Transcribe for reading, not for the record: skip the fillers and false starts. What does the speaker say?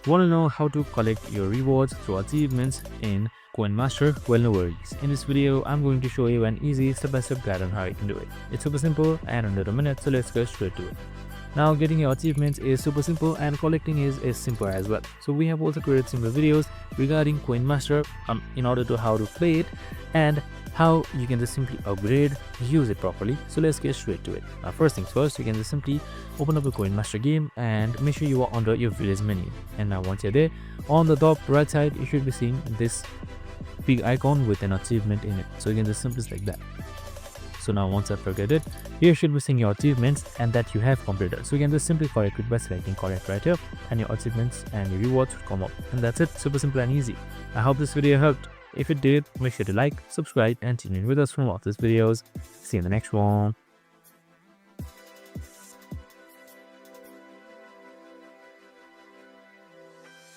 Want to know how to collect your rewards through achievements in CoinMaster? Well, no worries. In this video, I'm going to show you an easy step-by-step guide on how you can do it. It's super simple and under a minute, so let's go straight to it. Now, getting your achievements is super simple and collecting is simple as well. So we have also created similar videos regarding CoinMaster in order to how to play it and how you can just simply upgrade, use it properly. So let's get straight to it. Now, first things first, you can just simply open up the CoinMaster game and make sure you are under your village menu. And now once you're there, on the top right side, you should be seeing this big icon with an achievement in it. So you can just simply select that. So now once I've looked at it, here should be seeing your achievements and that you have completed. So you can just simply correct it by selecting correct right here, and your achievements and your rewards will come up. And that's it, super simple and easy. I hope this video helped. If it did, make sure to like, subscribe and tune in with us for more of these videos. See you in the next one.